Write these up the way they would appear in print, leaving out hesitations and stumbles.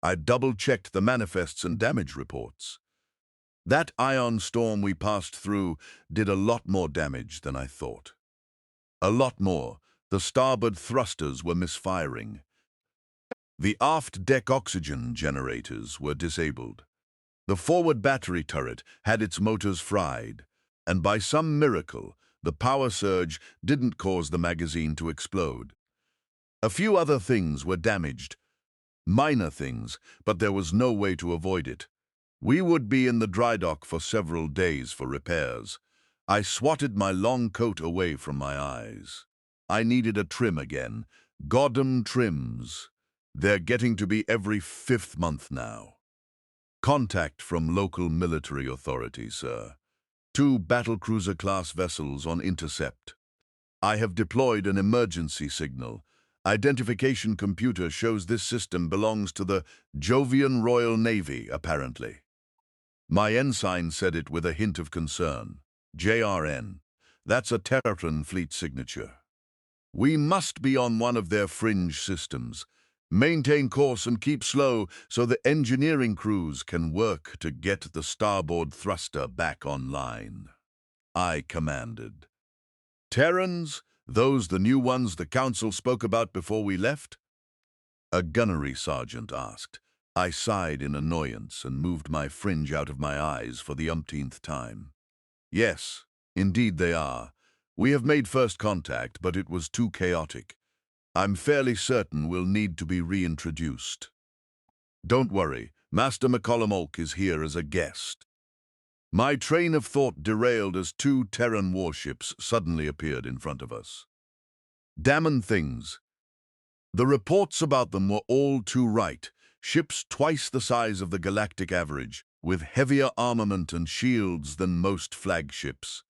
I double-checked the manifests and damage reports. That ion storm we passed through did a lot more damage than I thought. A lot more. The starboard thrusters were misfiring. The aft deck oxygen generators were disabled. The forward battery turret had its motors fried, and by some miracle, the power surge didn't cause the magazine to explode. A few other things were damaged. Minor things, but there was no way to avoid it. We would be in the dry dock for several days for repairs. I swatted my long coat away from my eyes. I needed a trim again. Goddam trims. They're getting to be every 5th month now. Contact from local military authorities, sir. 2 battlecruiser-class vessels on intercept. I have deployed an emergency signal. Identification computer shows this system belongs to the Jovian Royal Navy, apparently. My ensign said it with a hint of concern. JRN. That's a Terran fleet signature. We must be on one of their fringe systems. Maintain course and keep slow so the engineering crews can work to get the starboard thruster back online. I commanded. Terrans? Those the new ones the Council spoke about before we left? A gunnery sergeant asked. I sighed in annoyance and moved my fringe out of my eyes for the umpteenth time. Yes, indeed they are. We have made first contact, but it was too chaotic. I'm fairly certain we'll need to be reintroduced. Don't worry, Master McCollum is here as a guest. My train of thought derailed as 2 Terran warships suddenly appeared in front of us. Damn things. The reports about them were all too right. Ships twice the size of the galactic average, with heavier armament and shields than most flagships.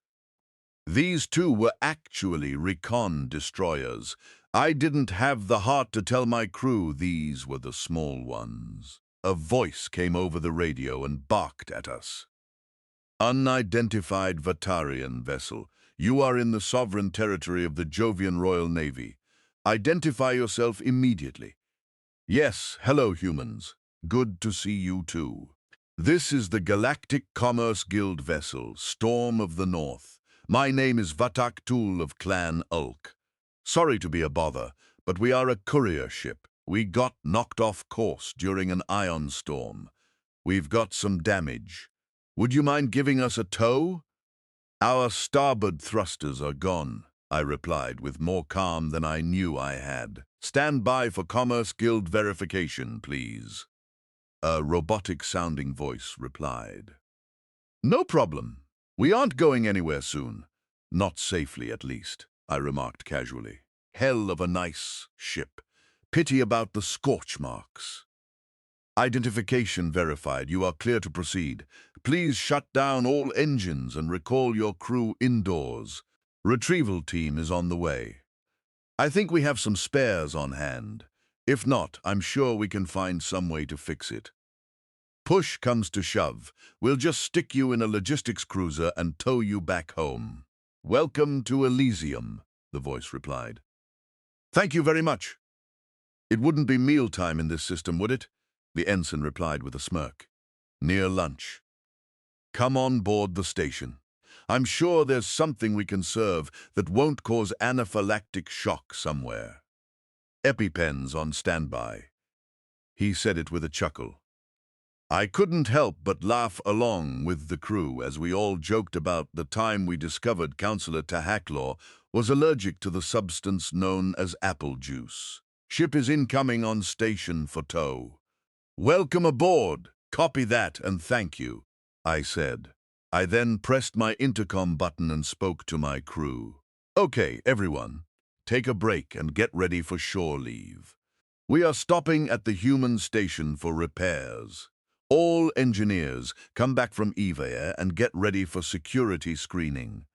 These 2 were actually recon destroyers. I didn't have the heart to tell my crew these were the small ones. A voice came over the radio and barked at us. Unidentified Vatarian vessel. You are in the sovereign territory of the Jovian Royal Navy. Identify yourself immediately. Yes, hello humans. Good to see you too. This is the Galactic Commerce Guild vessel, Storm of the North. My name is Vatak Tul of Clan Ulk. Sorry to be a bother, but we are a courier ship. We got knocked off course during an ion storm. We've got some damage. Would you mind giving us a tow? Our starboard thrusters are gone, I replied with more calm than I knew I had. Stand by for Commerce Guild verification, please. A robotic-sounding voice replied. No problem. We aren't going anywhere soon. Not safely, at least, I remarked casually. Hell of a nice ship. Pity about the scorch marks. Identification verified. You are clear to proceed. Please shut down all engines and recall your crew indoors. Retrieval team is on the way. I think we have some spares on hand. If not, I'm sure we can find some way to fix it. Push comes to shove. We'll just stick you in a logistics cruiser and tow you back home. Welcome to Allesium, the voice replied. Thank you very much. It wouldn't be mealtime in this system, would it? The ensign replied with a smirk. Near lunch. Come on board the station. I'm sure there's something we can serve that won't cause anaphylactic shock somewhere. EpiPens on standby. He said it with a chuckle. I couldn't help but laugh along with the crew as we all joked about the time we discovered Councillor Tahaklaw was allergic to the substance known as apple juice. Ship is incoming on station for tow. Welcome aboard. Copy that and thank you, I said. I then pressed my intercom button and spoke to my crew. Okay, everyone, take a break and get ready for shore leave. We are stopping at the human station for repairs. All engineers, come back from EVA and get ready for security screening.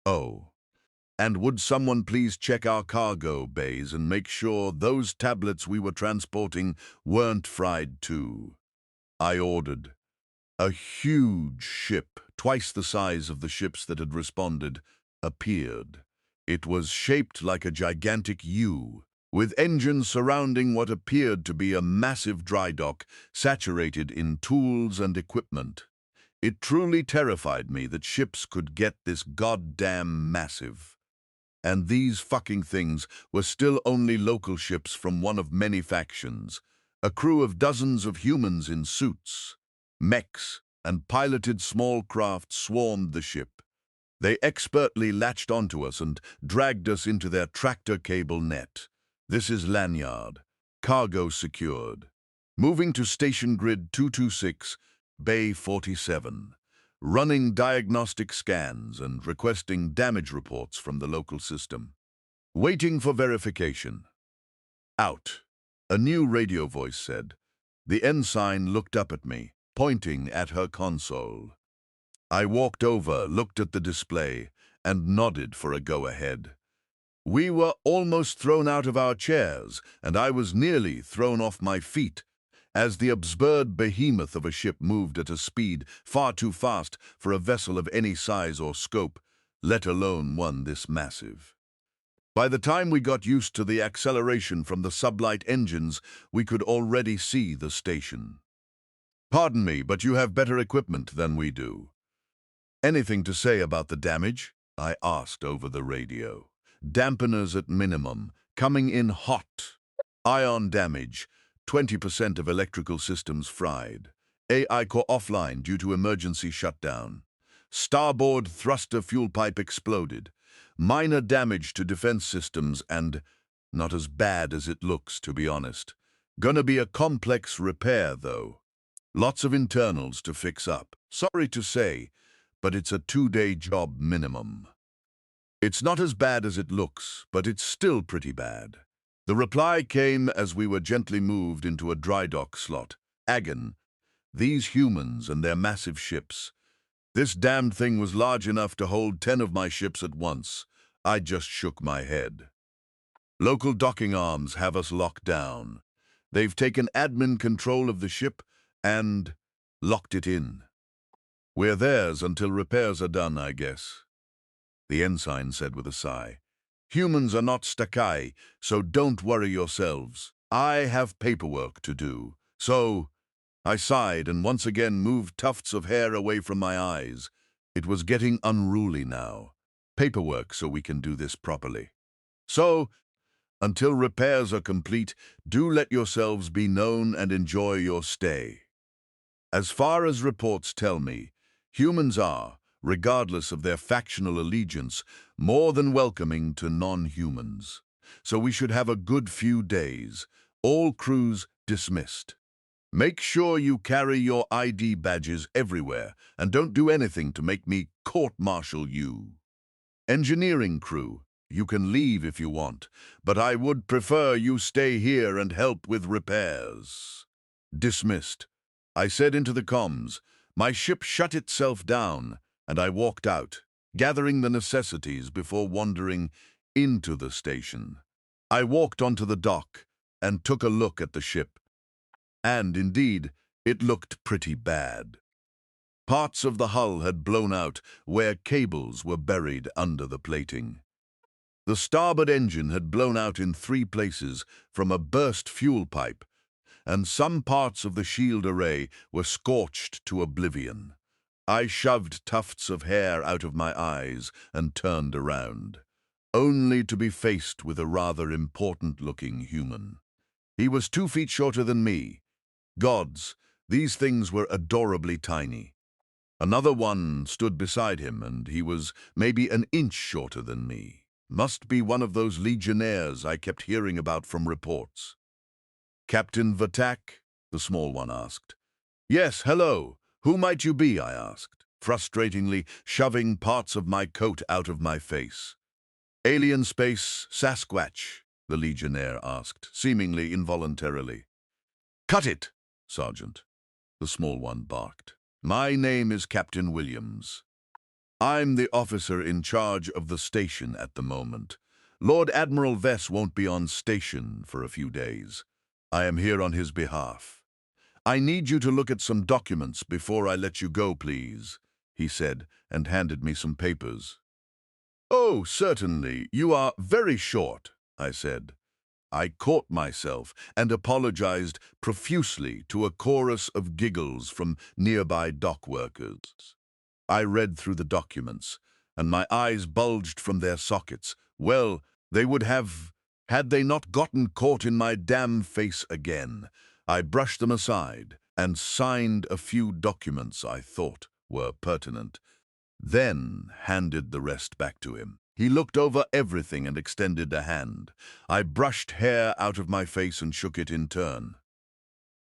Oh, and would someone please check our cargo bays and make sure those tablets we were transporting weren't fried too? I ordered. A huge ship, twice the size of the ships that had responded, appeared. It was shaped like a gigantic U, with engines surrounding what appeared to be a massive dry dock saturated in tools and equipment. It truly terrified me that ships could get this goddamn massive. And these fucking things were still only local ships from one of many factions. A crew of dozens of humans in suits, mechs, and piloted small craft swarmed the ship. They expertly latched onto us and dragged us into their tractor cable net. This is lanyard. Cargo secured. Moving to Station Grid 226, Bay 47. Running diagnostic scans and requesting damage reports from the local system. Waiting for verification. Out. A new radio voice said. The ensign looked up at me, pointing at her console. I walked over, looked at the display, and nodded for a go-ahead. We were almost thrown out of our chairs, and I was nearly thrown off my feet as the absurd behemoth of a ship moved at a speed far too fast for a vessel of any size or scope, let alone one this massive. By the time we got used to the acceleration from the sublight engines, we could already see the station. Pardon me, but you have better equipment than we do. Anything to say about the damage? I asked over the radio. Dampeners at minimum, coming in hot. Ion damage, 20% of electrical systems fried. AI core offline due to emergency shutdown. Starboard thruster fuel pipe exploded. Minor damage to defense systems and not as bad as it looks, to be honest. Gonna be a complex repair, though. Lots of internals to fix up. Sorry to say, but it's a 2-day job minimum. It's not as bad as it looks, but it's still pretty bad. The reply came as we were gently moved into a dry dock slot. Agon. These humans and their massive ships. This damned thing was large enough to hold 10 of my ships at once. I just shook my head. Local docking arms have us locked down. They've taken admin control of the ship and locked it in. We're theirs until repairs are done, I guess. The ensign said with a sigh. Humans are not Scifi, so don't worry yourselves. I have paperwork to do. So, I sighed and once again moved tufts of hair away from my eyes. It was getting unruly now. Paperwork so we can do this properly. So, until repairs are complete, do let yourselves be known and enjoy your stay. As far as reports tell me, humans are, regardless of their factional allegiance, more than welcoming to non-humans. So we should have a good few days. All crews dismissed. Make sure you carry your ID badges everywhere and don't do anything to make me court-martial you. Engineering crew, you can leave if you want, but I would prefer you stay here and help with repairs. Dismissed. I said into the comms. My ship shut itself down, and I walked out, gathering the necessities before wandering into the station. I walked onto the dock and took a look at the ship. And indeed, it looked pretty bad. Parts of the hull had blown out where cables were buried under the plating. The starboard engine had blown out in 3 places from a burst fuel pipe, and some parts of the shield array were scorched to oblivion. I shoved tufts of hair out of my eyes and turned around, only to be faced with a rather important-looking human. He was 2 feet shorter than me. Gods, these things were adorably tiny. Another one stood beside him, and he was maybe an inch shorter than me. Must be one of those legionnaires I kept hearing about from reports. Captain Vatak? The small one asked. Yes, hello. Who might you be? I asked, frustratingly shoving parts of my coat out of my face. Alien space Sasquatch, the legionnaire asked, seemingly involuntarily. Cut it, Sergeant, the small one barked. My name is Captain Williams. I'm the officer in charge of the station at the moment. Lord Admiral Vess won't be on station for a few days. I am here on his behalf. I need you to look at some documents before I let you go, please, he said, and handed me some papers. Oh, certainly. You are very short, I said. I caught myself and apologized profusely to a chorus of giggles from nearby dock workers. I read through the documents, and my eyes bulged from their sockets. Well, they would have, had they not gotten caught in my damn face again. I brushed them aside and signed a few documents I thought were pertinent, then handed the rest back to him. He looked over everything and extended a hand. I brushed hair out of my face and shook it in turn.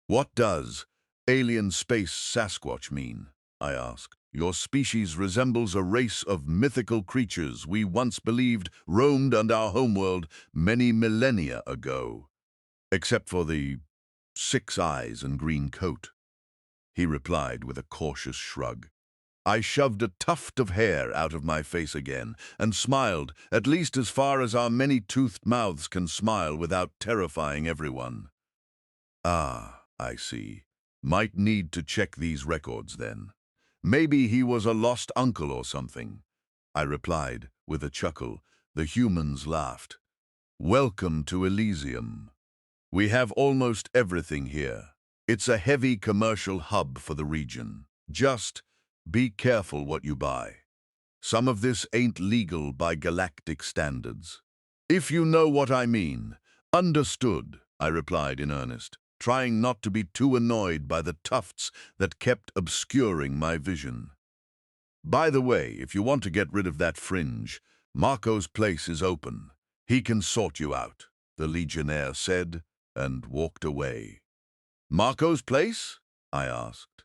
"What does alien space Sasquatch mean?" I asked. "Your species resembles a race of mythical creatures we once believed roamed our homeworld many millennia ago, except for the 6 eyes and green coat," he replied with a cautious shrug. I shoved a tuft of hair out of my face again and smiled, at least as far as our many-toothed mouths can smile without terrifying everyone. "Ah, I see. Might need to check these records then. Maybe he was a lost uncle or something," I replied with a chuckle. The humans laughed. "Welcome to Allesium. We have almost everything here. It's a heavy commercial hub for the region. Just be careful what you buy. Some of this ain't legal by galactic standards." "If you know what I mean." "Understood," I replied in earnest, trying not to be too annoyed by the tufts that kept obscuring my vision. "By the way, if you want to get rid of that fringe, Marco's place is open. He can sort you out," the Legionnaire said, and walked away. "Marco's place?" I asked.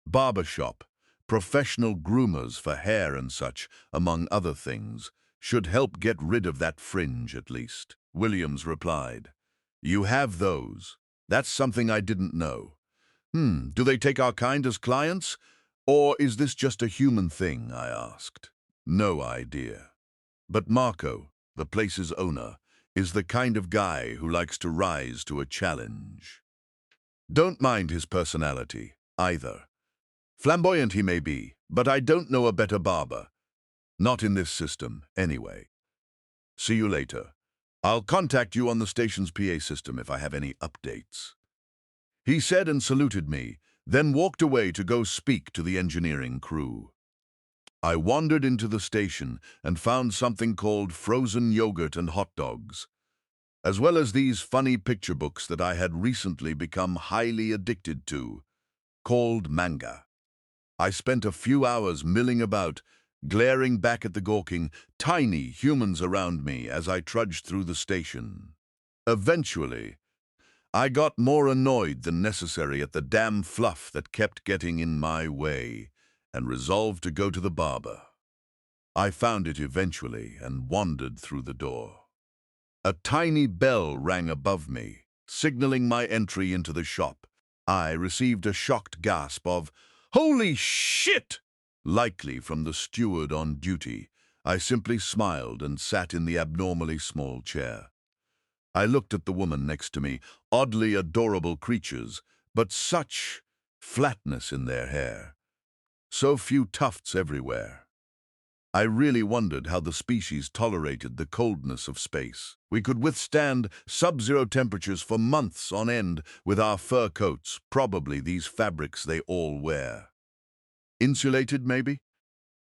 "Barber shop. Professional groomers for hair and such, among other things. Should help get rid of that fringe, at least," Williams replied. "You have those? That's something I didn't know. Do they take our kind as clients? Or is this just a human thing?" I asked. "No idea. But Marco, the place's owner, is the kind of guy who likes to rise to a challenge. Don't mind his personality, either. Flamboyant he may be, but I don't know a better barber. Not in this system, anyway. See you later. I'll contact you on the station's PA system if I have any updates," he said and saluted me, then walked away to go speak to the engineering crew. I wandered into the station and found something called frozen yogurt and hot dogs, as well as these funny picture books that I had recently become highly addicted to, called manga. I spent a few hours milling about, glaring back at the gawking, tiny humans around me as I trudged through the station. Eventually, I got more annoyed than necessary at the damn fluff that kept getting in my way, and resolved to go to the barber. I found it eventually and wandered through the door. A tiny bell rang above me, signaling my entry into the shop. I received a shocked gasp of, "Holy shit!" likely from the steward on duty. I simply smiled and sat in the abnormally small chair. I looked at the woman next to me, oddly adorable creatures, but such flatness in their hair. So few tufts everywhere. I really wondered how the species tolerated the coldness of space. We could withstand sub-zero temperatures for months on end with our fur coats, probably these fabrics they all wear. Insulated, maybe?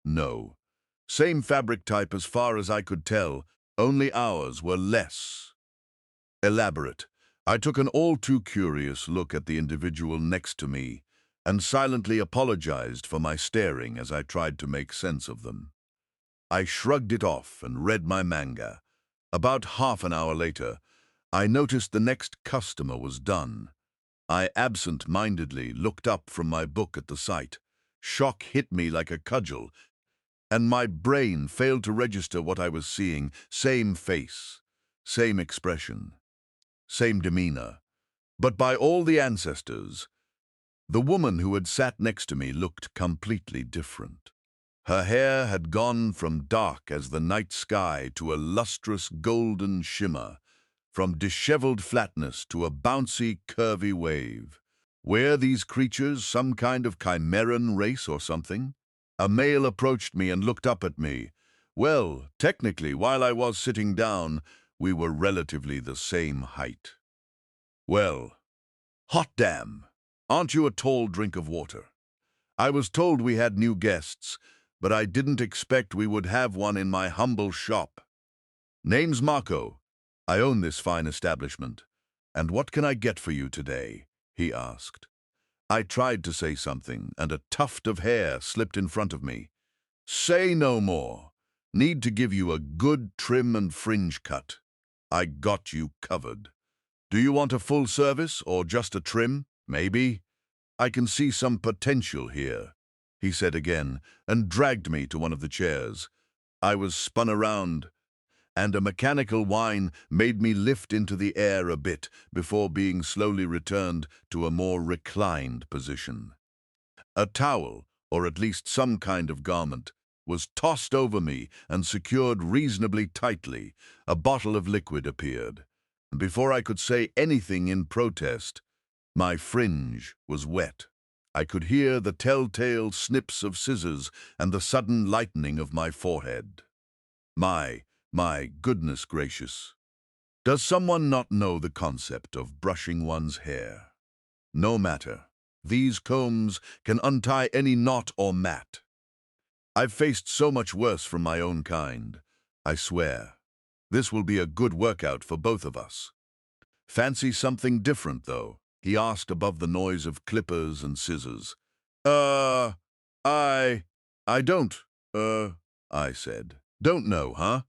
No. Same fabric type as far as I could tell, only ours were less elaborate. I took an all-too-curious look at the individual next to me and silently apologized for my staring as I tried to make sense of them. I shrugged it off and read my manga. About half an hour later, I noticed the next customer was done. I absent-mindedly looked up from my book at the sight. Shock hit me like a cudgel, and my brain failed to register what I was seeing. Same face, same expression, same demeanor. But by all the ancestors, the woman who had sat next to me looked completely different. Her hair had gone from dark as the night sky to a lustrous golden shimmer, from disheveled flatness to a bouncy, curvy wave. Were these creatures some kind of chimeran race or something? A male approached me and looked up at me. Well, technically, while I was sitting down, we were relatively the same height. Well, hot damn! Aren't you a tall drink of water? I was told we had new guests, but I didn't expect we would have one in my humble shop. Name's Marco. I own this fine establishment. And what can I get for you today? He asked. I tried to say something, and a tuft of hair slipped in front of me. Say no more. Need to give you a good trim and fringe cut. I got you covered. Do you want a full service or just a trim? Maybe. I can see some potential here, he said again, and dragged me to one of the chairs. I was spun around, and a mechanical whine made me lift into the air a bit before being slowly returned to a more reclined position. A towel, or at least some kind of garment, was tossed over me and secured reasonably tightly. A bottle of liquid appeared. Before I could say anything in protest, my fringe was wet. I could hear the telltale snips of scissors and the sudden lightening of my forehead. My goodness gracious. Does someone not know the concept of brushing one's hair? No matter. These combs can untie any knot or mat. I've faced so much worse from my own kind. I swear. This will be a good workout for both of us. Fancy something different, though? He asked above the noise of clippers and scissors. I don't, I said. Don't know, huh?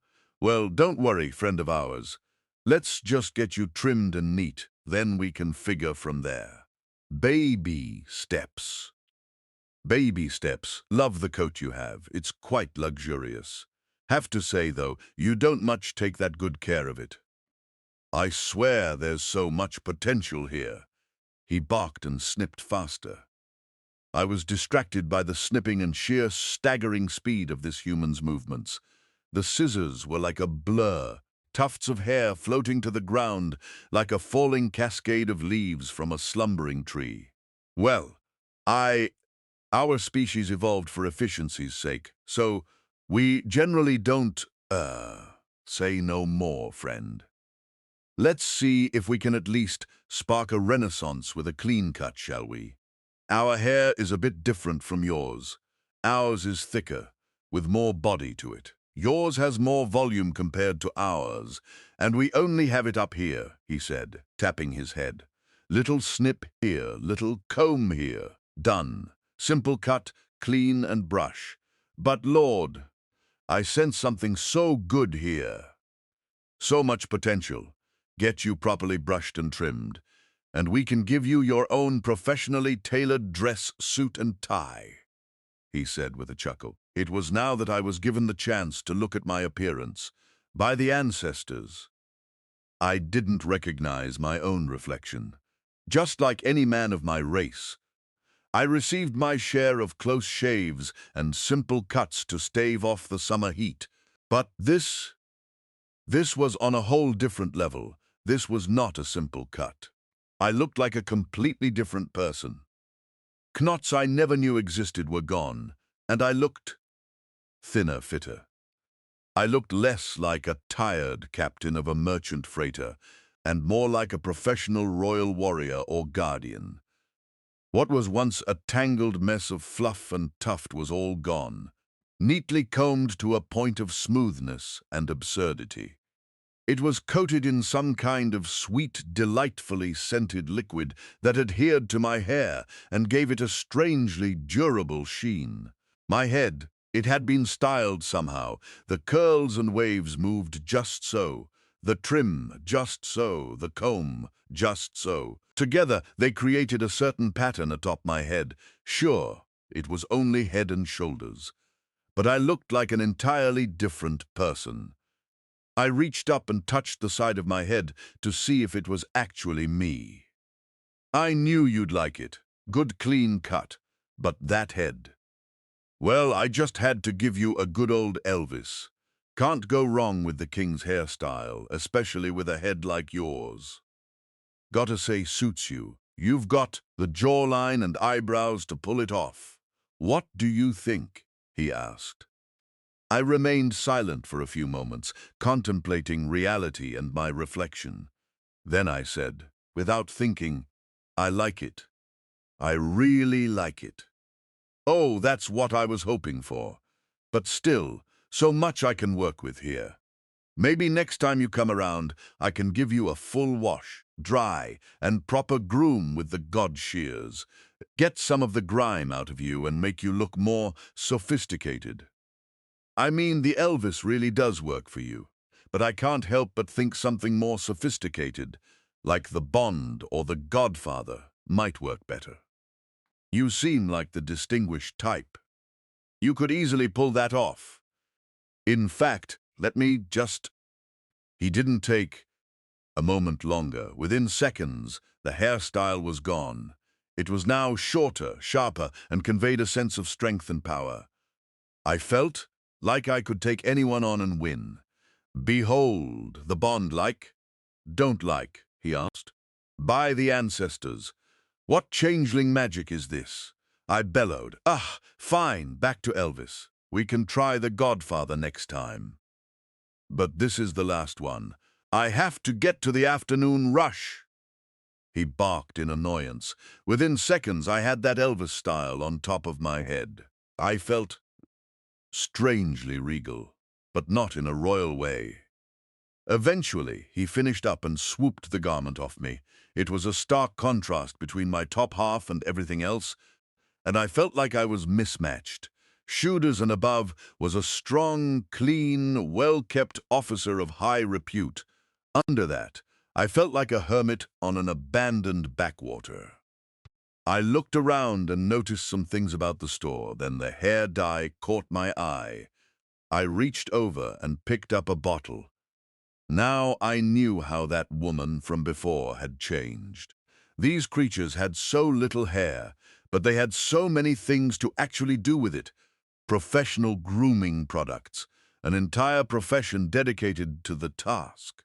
Well, don't worry, friend of ours. Let's just get you trimmed and neat, then we can figure from there. Baby steps. Baby steps. Love the coat you have. It's quite luxurious. Have to say, though, you don't much take that good care of it. I swear there's so much potential here. He barked and snipped faster. I was distracted by the snipping and sheer staggering speed of this human's movements. The scissors were like a blur, tufts of hair floating to the ground like a falling cascade of leaves from a slumbering tree. Well, our species evolved for efficiency's sake, so we generally don't, say no more, friend. Let's see if we can at least spark a renaissance with a clean cut, shall we? Our hair is a bit different from yours. Ours is thicker, with more body to it. Yours has more volume compared to ours, and we only have it up here, he said, tapping his head. Little snip here, little comb here. Done. Simple cut, clean and brush. But Lord, I sense something so good here. So much potential. Get you properly brushed and trimmed, and we can give you your own professionally tailored dress, suit and tie, he said with a chuckle. It was now that I was given the chance to look at my appearance. By the ancestors, I didn't recognize my own reflection. Just like any man of my race, I received my share of close shaves and simple cuts to stave off the summer heat. But this was on a whole different level. This was not a simple cut. I looked like a completely different person. Knots I never knew existed were gone, and I looked thinner, fitter. I looked less like a tired captain of a merchant freighter and more like a professional royal warrior or guardian. What was once a tangled mess of fluff and tuft was all gone, neatly combed to a point of smoothness and absurdity. It was coated in some kind of sweet, delightfully scented liquid that adhered to my hair and gave it a strangely durable sheen. My head, it had been styled somehow. The curls and waves moved just so, the trim just so, the comb just so. Together, they created a certain pattern atop my head. Sure, it was only head and shoulders, but I looked like an entirely different person. I reached up and touched the side of my head to see if it was actually me. I knew you'd like it. Good clean cut. But that head. Well, I just had to give you a good old Elvis. Can't go wrong with the king's hairstyle, especially with a head like yours. Gotta say suits you. You've got the jawline and eyebrows to pull it off. What do you think? He asked. I remained silent for a few moments, contemplating reality and my reflection. Then I said, without thinking, I like it. I really like it. Oh, that's what I was hoping for. But still, so much I can work with here. Maybe next time you come around, I can give you a full wash, dry, and proper groom with the god shears. Get some of the grime out of you and make you look more sophisticated. I mean, the Elvis really does work for you, but I can't help but think something more sophisticated, like the Bond or the Godfather, might work better. You seem like the distinguished type. You could easily pull that off. In fact, let me just... He didn't take a moment longer. Within seconds, the hairstyle was gone. It was now shorter, sharper, and conveyed a sense of strength and power. I felt like I could take anyone on and win. Behold, the Bond like? Don't like, he asked. By the ancestors. What changeling magic is this? I bellowed. Ah, fine, back to Elvis. We can try the Godfather next time. But this is the last one. I have to get to the afternoon rush. He barked in annoyance. Within seconds, I had that Elvis style on top of my head. I felt strangely regal, but not in a royal way. Eventually, he finished up and swooped the garment off me. It was a stark contrast between my top half and everything else, and I felt like I was mismatched. Shoulders and above was a strong, clean, well-kept officer of high repute. Under that, I felt like a hermit on an abandoned backwater. I looked around and noticed some things about the store. Then the hair dye caught my eye. I reached over and picked up a bottle. Now I knew how that woman from before had changed. These creatures had so little hair, but they had so many things to actually do with it. Professional grooming products, an entire profession dedicated to the task.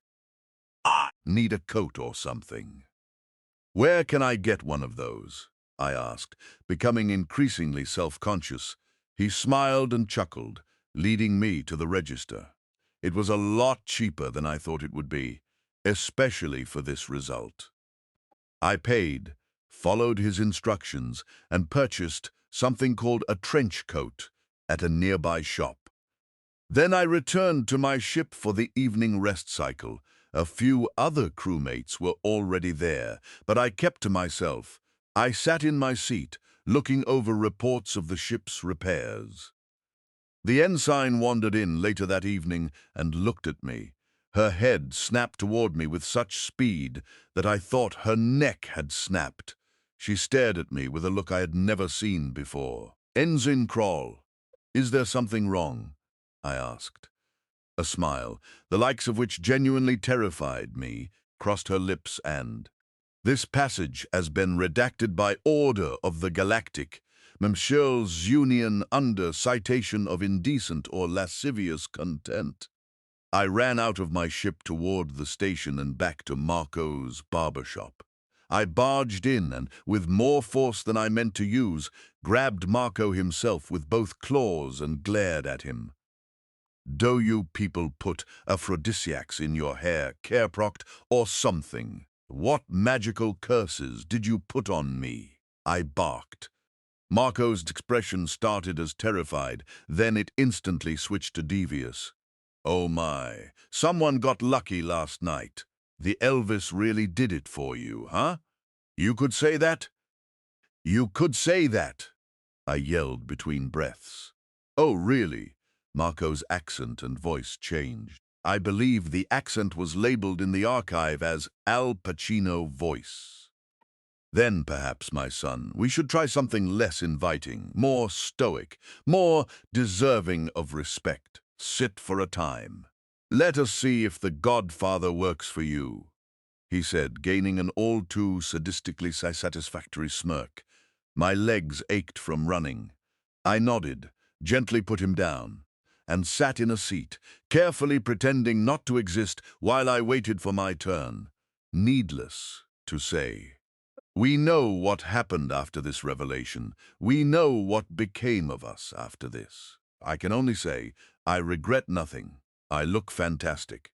I need a coat or something. Where can I get one of those? I asked, becoming increasingly self-conscious. He smiled and chuckled, leading me to the register. It was a lot cheaper than I thought it would be, especially for this result. I paid, followed his instructions, and purchased something called a trench coat at a nearby shop. Then I returned to my ship for the evening rest cycle. A few other crewmates were already there, but I kept to myself. I sat in my seat, looking over reports of the ship's repairs. The ensign wandered in later that evening and looked at me. Her head snapped toward me with such speed that I thought her neck had snapped. She stared at me with a look I had never seen before. Ensign Kroll, is there something wrong? I asked. A smile, the likes of which genuinely terrified me, crossed her lips and... This passage has been redacted by order of the Galactic, Memshiel's Union under citation of indecent or lascivious content. I ran out of my ship toward the station and back to Marco's barber shop. I barged in and, with more force than I meant to use, grabbed Marco himself with both claws and glared at him. Do you people put aphrodisiacs in your hair, Careproct, or something? What magical curses did you put on me? I barked. Marco's expression started as terrified, then it instantly switched to devious. Oh my, someone got lucky last night. The Elvis really did it for you, huh? You could say that? You could say that, I yelled between breaths. Oh, really? Marco's accent and voice changed. I believe the accent was labeled in the archive as Al Pacino voice. Then perhaps, my son, we should try something less inviting, more stoic, more deserving of respect. Sit for a time. Let us see if the Godfather works for you, he said, gaining an all-too-sadistically satisfactory smirk. My legs ached from running. I nodded, gently put him down, and sat in a seat, carefully pretending not to exist while I waited for my turn. Needless to say, we know what happened after this revelation. We know what became of us after this. I can only say, I regret nothing. I look fantastic.